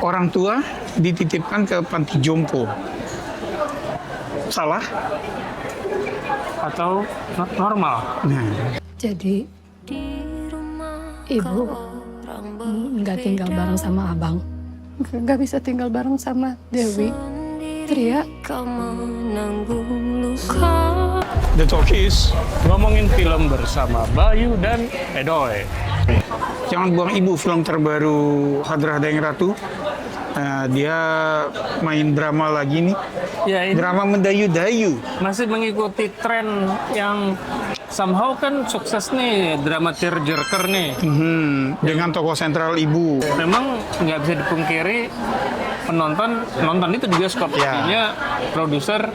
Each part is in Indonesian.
orang tua dititipkan ke panti jompo. Salah? Atau normal? Nah, Jadi ibu nggak tinggal bareng sama abang, nggak bisa tinggal bareng sama Dewi. Tria, The Talkies. Ngomongin film bersama Bayu dan Edoy. Jangan buang ibu, film terbaru Hadrah Daeng Ratu. Dia main drama lagi nih. Ya, ini Drama mendayu-dayu. masih mengikuti tren yang somehow kan sukses nih, drama tearjerker nih. Dengan tokoh sentral ibu. Memang nggak bisa dipungkiri penonton nonton itu di bioskop. Ya. Artinya produser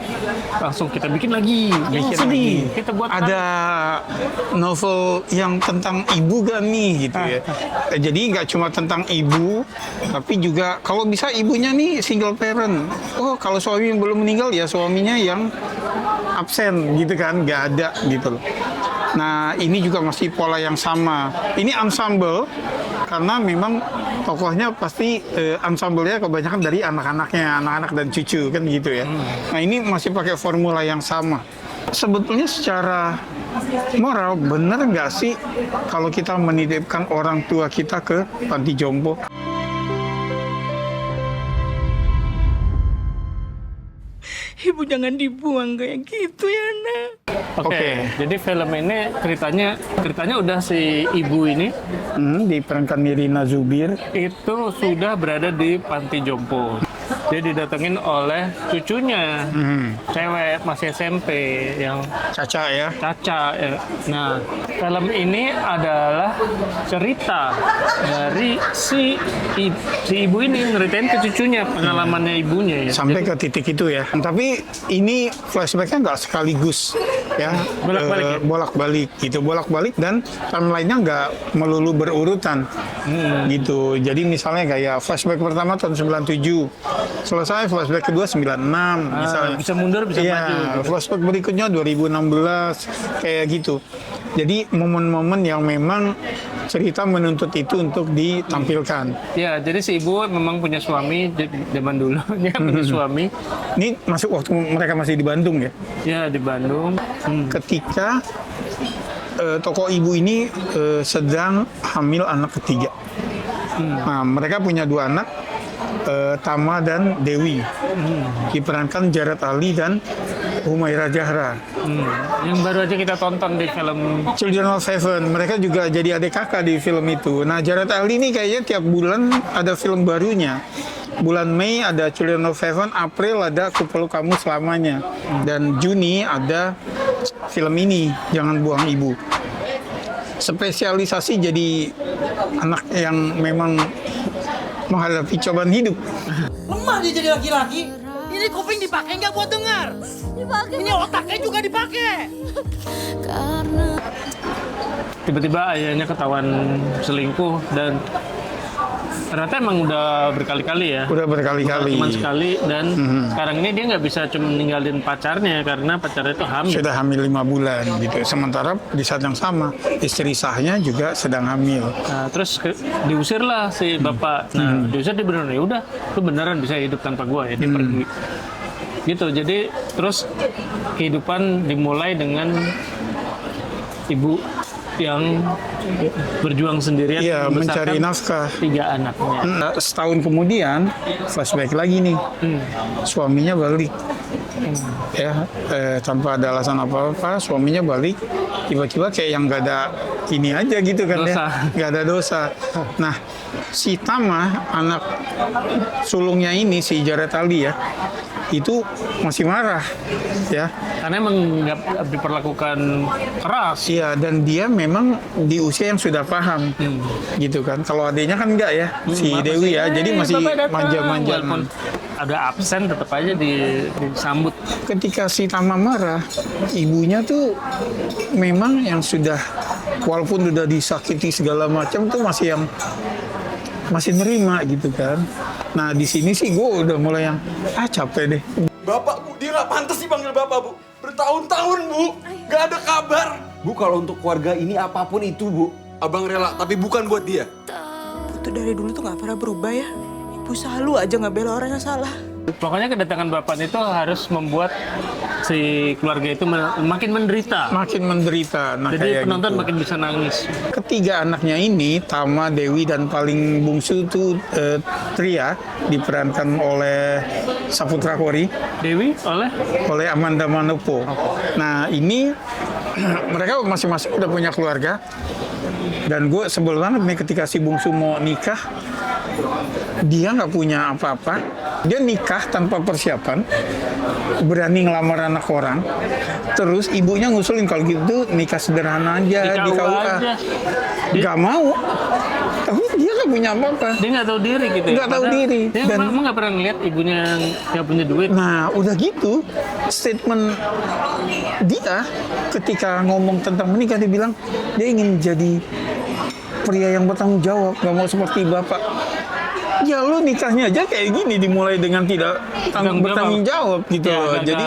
langsung kita bikin lagi. Bikin Sedih. lagi. Kita buat Ada novel yang tentang ibu gak nih gitu ya. Jadi nggak cuma tentang ibu, tapi juga kalau bisa ibunya nih single parent. Oh, kalau suami yang belum meninggal ya suaminya yang absen gitu kan, nggak ada gitu loh. Nah, ini juga masih pola yang sama. Ini ensemble karena memang tokohnya pasti ensemble-nya kebanyakan dari anak-anaknya, anak-anak dan cucu kan gitu ya. Nah, ini masih pakai formula yang sama. Sebetulnya secara moral benar nggak sih kalau kita menitipkan orang tua kita ke panti jompo? Ibu jangan dibuang kayak gitu ya, Nak. Oke, jadi film ini ceritanya udah si ibu ini Diperankan Nirina Zubir. itu sudah berada di panti jompo. Dia didatengin oleh cucunya, cewek masih SMP yang Caca ya. Caca. Ya. Nah, film ini adalah cerita dari si ibu ini ngeritain ke cucunya pengalamannya ibunya ya. Sampai ke titik itu ya. Tapi ini flashbacknya nggak sekaligus ya. Bolak-balik ya? Bolak-balik gitu. Bolak-balik dan timeline-nya nggak melulu berurutan gitu. Jadi misalnya kayak flashback pertama tahun 97. Selesai flashback kedua 96 misalnya. Bisa mundur, bisa Iya, maju. Gitu. flashback berikutnya 2016 kayak gitu. Jadi momen-momen yang memang cerita menuntut itu untuk ditampilkan. Ya, jadi si ibu memang punya suami zaman dulu. Dia punya suami. Ini masih waktu mereka masih di Bandung ya. Ya, di Bandung. Ketika tokoh ibu ini sedang hamil anak ketiga. Nah, mereka punya dua anak, Tama dan Dewi. Diperankan Jared Ali dan Humaira Zahra. Yang baru aja kita tonton di film. Children of Heaven, mereka juga jadi adik kakak di film itu. Nah, Jared Ali ini kayaknya tiap bulan ada film barunya. Bulan Mei ada Children of Heaven, April ada Kupeluk Kamu Selamanya, dan Juni ada film ini, Jangan Buang Ibu. Spesialisasi jadi anak yang memang menghadapi cobaan hidup. Lemah dia jadi laki-laki. Ini kuping dipakai nggak buat dengar? Ini otaknya juga dipakai. Tiba-tiba ayahnya ketahuan selingkuh dan ternyata emang udah berkali-kali ya. Udah berkali-kali. Cuma sekali dan sekarang ini dia nggak bisa cuma ninggalin pacarnya karena pacarnya itu hamil. Sudah hamil 5 bulan gitu. Sementara di saat yang sama istri sahnya juga sedang hamil. Nah, terus diusir lah si bapak. Nah, diusir dia beneran, ya udah, lu beneran bisa hidup tanpa gua ya. Dia pergi. Gitu. Jadi terus kehidupan dimulai dengan ibu yang berjuang sendirian Iya, mencari membesarkan nafkah. 3 anaknya. Setahun kemudian flashback lagi nih. Suaminya balik. Ya, tanpa ada alasan apa-apa, suaminya balik. Tiba-tiba kayak yang nggak ada ini aja gitu kan Dosa. ya. Nggak ada dosa. Nah, si Tama, anak sulungnya ini, si Jared Ali ya, itu masih marah ya. Karena emang nggak diperlakukan keras. Iya, dan dia memang di usia yang sudah paham gitu kan. Kalau adiknya kan enggak ya, si Dewi ya, jadi masih Bapak datang." manja-manja. Walaupun ada absen tetap aja disambut. Ketika si Tama marah, ibunya tuh memang yang sudah, walaupun udah disakiti segala macam tuh masih nerima gitu kan. Nah, di sini sih gue udah mulai yang capek deh. Bapak, Bu, dia nggak pantas dipanggil Bapak, Bu. Bertahun-tahun, Bu. Nggak ada kabar. Bu, kalau untuk keluarga ini apapun itu, Bu. Abang rela, tapi bukan buat dia. Itu dari dulu tuh nggak pernah berubah ya. Ibu selalu aja ngebela orang yang salah. Pokoknya kedatangan Bapak itu harus membuat si keluarga itu makin menderita. Makin menderita. Nah, Jadi kayak penonton gitu. makin bisa nangis. Ketiga anaknya ini, Tama, Dewi, dan paling bungsu itu Tria, diperankan oleh Saputra Kori, Dewi oleh Amanda Manopo. Nah ini mereka masing-masing udah punya keluarga, dan gue sebel banget nih ketika si bungsu mau nikah, dia nggak punya apa-apa, dia nikah tanpa persiapan, berani ngelamar anak orang, terus ibunya ngusulin kalau gitu nikah sederhana aja di KUA, aja. nggak mau, tapi dia nggak punya apa-apa. Dia nggak tahu diri gitu. Nggak tahu Padahal diri. Dia Dan- emang nggak pernah ngeliat ibunya yang nggak punya duit. Nah, udah gitu, statement dia ketika ngomong tentang menikah, dia bilang dia ingin jadi pria yang bertanggung jawab, nggak mau seperti bapak. Ya lu nikahnya aja kayak gini, dimulai dengan tidak bertanggung jawab gitu Ya, loh. agak- Jadi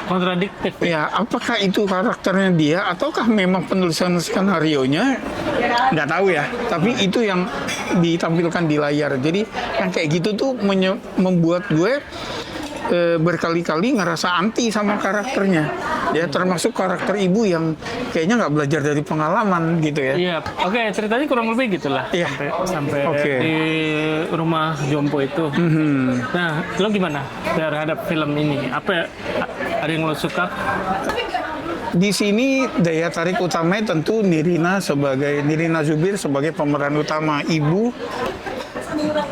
kontradiktif. ya, apakah itu karakternya dia ataukah memang penulisan skenario-nya, nggak tahu ya. Tapi itu yang ditampilkan di layar. Jadi yang kayak gitu tuh membuat gue berkali-kali ngerasa anti sama karakternya. Ya, termasuk karakter ibu yang kayaknya nggak belajar dari pengalaman gitu ya. Iya, oke, ceritanya kurang lebih gitulah. Iya. Sampai Oke. di rumah Jompo itu. Nah, lo gimana terhadap film ini? Apa ada yang lo suka? Di sini daya tarik utamanya tentu Nirina Zubir sebagai pemeran utama ibu.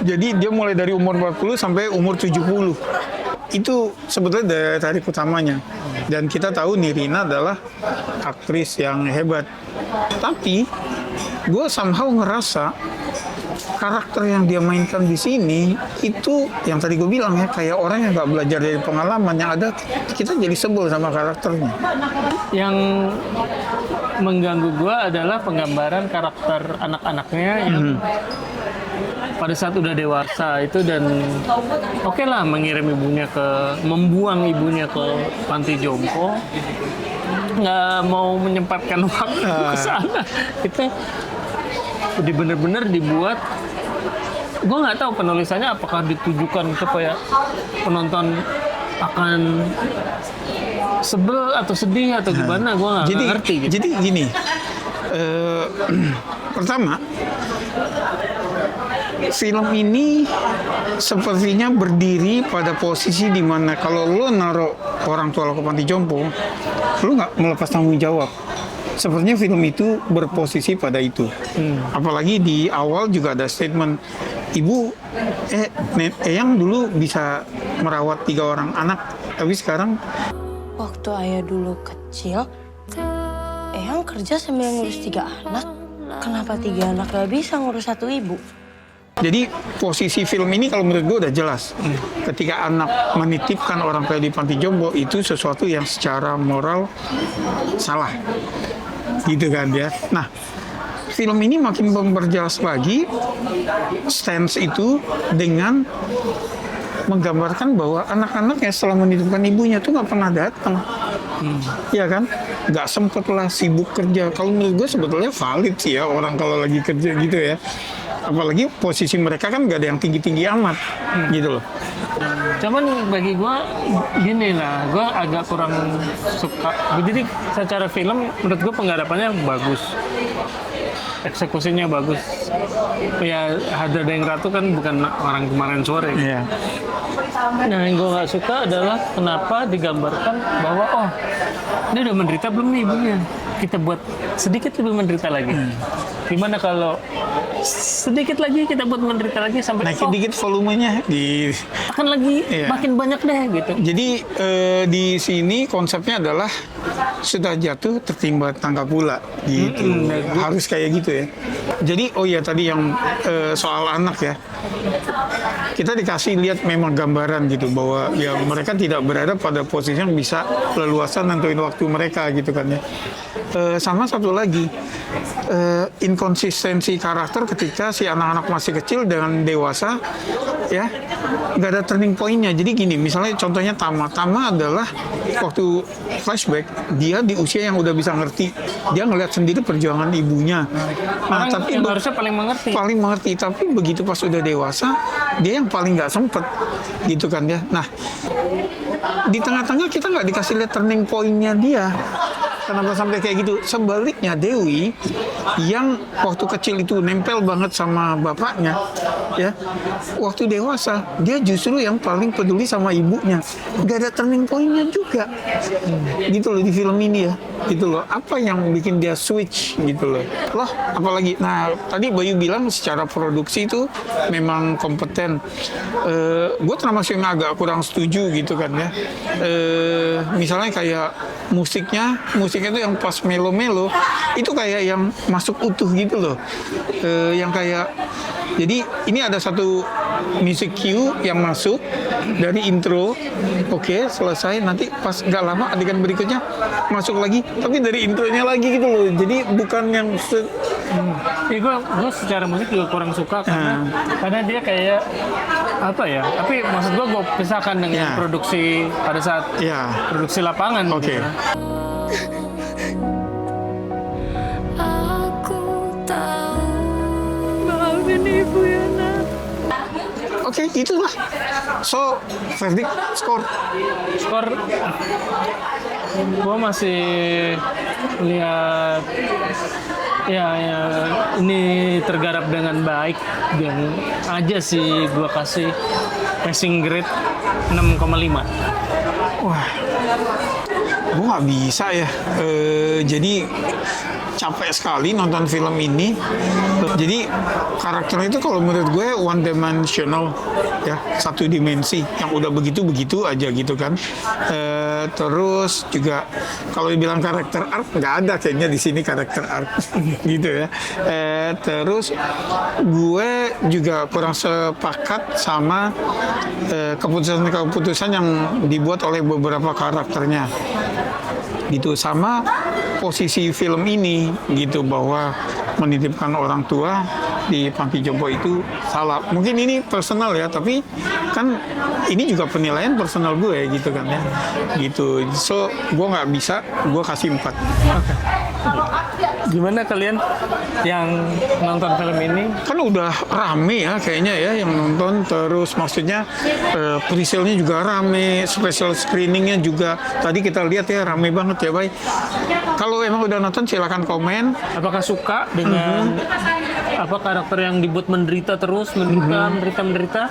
Jadi dia mulai dari umur 40 sampai umur 70. Itu sebetulnya daya tarik utamanya. Dan kita tahu Nirina adalah aktris yang hebat. Tapi gue somehow ngerasa karakter yang dia mainkan di sini itu yang tadi gue bilang ya, kayak orang yang nggak belajar dari pengalaman. Yang ada kita jadi sebel sama karakternya. Yang mengganggu gua adalah penggambaran karakter anak-anaknya yang pada saat udah dewasa itu, dan oke lah membuang ibunya ke panti jompo, nggak mau menyempatkan waktu ke sana. Itu bener-bener dibuat, gue nggak tahu penulisannya apakah ditujukan supaya penonton akan sebel atau sedih atau gimana, gue nggak ngerti gitu. Jadi gini, pertama, film ini sepertinya berdiri pada posisi di mana kalau lo naruh orang tua lo ke panti jompo, lo nggak melepas tanggung jawab. Sepertinya film itu berposisi pada itu. Apalagi di awal juga ada statement, ibu, Eyang dulu bisa merawat 3 orang anak, tapi sekarang Waktu ayah dulu kecil, Eyang kerja sambil ngurus 3 anak. Kenapa 3 anak gak bisa ngurus 1 ibu? jadi posisi film ini kalau menurut gue udah jelas. Ketika anak menitipkan orang tua di panti jompo, itu sesuatu yang secara moral salah. Gitu kan ya. Nah, film ini makin memperjelas lagi stance itu dengan menggambarkan bahwa anak-anak yang setelah menitipkan ibunya tuh nggak pernah datang. Iya kan? Nggak sempet lah, sibuk kerja. Kalau menurut gue sebetulnya valid sih ya orang kalau lagi kerja gitu ya. Apalagi posisi mereka kan nggak ada yang tinggi-tinggi amat gitu loh. Cuman bagi gue gini lah, gue agak kurang suka. Jadi secara film menurut gue penggarapannya bagus, eksekusinya bagus. Ya Hadradeng Ratu kan bukan orang kemarin sore. Iya. Nah, yang gue nggak suka adalah kenapa digambarkan bahwa oh ini udah menderita belum nih ibunya, kita buat sedikit lebih menderita lagi. Gimana kalau sedikit lagi kita buat menderita lagi sampai Naikin dikit volumenya di. akan lagi Iya. makin banyak deh gitu. Jadi di sini konsepnya adalah sudah jatuh tertimpa tangga pula gitu. Harus kayak gitu ya. Jadi oh ya tadi yang soal anak ya. Kita dikasih lihat memang gambaran gitu bahwa ya mereka tidak berada pada posisi yang bisa leluasa nentuin waktu mereka gitu kan ya. Sama satu lagi, inkonsistensi karakter ketika si anak-anak masih kecil dengan dewasa, ya nggak ada turning point-nya. Jadi gini, misalnya contohnya Tama adalah waktu flashback dia di usia yang udah bisa ngerti, dia ngeliat sendiri perjuangan ibunya. Nah, Orang tapi yang harusnya paling mengerti. paling mengerti, tapi begitu pas udah dewasa dia yang paling nggak sempet gitu kan ya. Nah, di tengah-tengah kita nggak dikasih lihat turning point-nya dia. Kenapa sampai kayak gitu? Sebaliknya Dewi yang waktu kecil itu nempel banget sama bapaknya, ya. Waktu dewasa dia justru yang paling peduli sama ibunya. Gak ada turning point-nya juga, gitu loh di film ini ya. Gitu loh. Apa yang bikin dia switch gitu loh? Loh, apalagi? Nah, tadi Bayu bilang secara produksi itu memang kompeten. Gue termasuk yang agak kurang setuju gitu kan ya. Misalnya kayak musiknya itu yang pas melo-melo itu kayak yang masuk utuh gitu loh, yang kayak jadi ini ada satu music cue yang masuk dari intro, oke, selesai, nanti pas nggak lama adegan berikutnya masuk lagi tapi dari intronya lagi gitu loh, jadi bukan yang Ya gue secara musik juga kurang suka karena dia kayak apa ya? Tapi maksud gue pisahkan dengan produksi pada saat produksi lapangan. Oke. Gitu. Maafin ibu ya, nak. Oke, itulah. So, verdict, skor. Skor gue masih lihat ya ini tergarap dengan baik dan aja sih gue kasih passing grade 6,5. Wah, gue nggak bisa ya. Jadi capek sekali nonton film ini. Jadi karakter itu kalau menurut gue one dimensional, ya, satu dimensi yang udah begitu aja gitu kan. Terus juga kalau dibilang karakter arc nggak ada kayaknya di sini karakter arc gitu ya. Terus gue juga kurang sepakat sama keputusan yang dibuat oleh beberapa karakternya gitu, sama posisi film ini gitu, bahwa menitipkan orang tua di panti jompo itu salah. Mungkin ini personal ya, tapi kan ini juga penilaian personal gue gitu kan ya, gitu. So gue nggak bisa, gue kasih 4. Gimana kalian yang nonton film ini? Kan udah rame ya kayaknya ya yang nonton, terus maksudnya pre-sale-nya juga rame, special screening-nya juga tadi kita lihat ya rame banget ya, Bay. Kalau emang udah nonton silakan komen. Apakah suka dengan apa karakter yang dibuat menderita terus, menderita?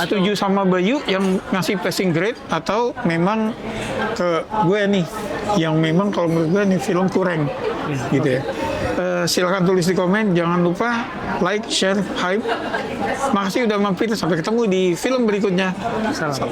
Setuju sama Bayu yang ngasih passing grade, atau memang ke gue nih yang memang kalau menurut gue nih film kurang gitu ya. Silakan tulis di komen, jangan lupa like, share, hype. Makasih udah mampir, sampai ketemu di film berikutnya. Salam.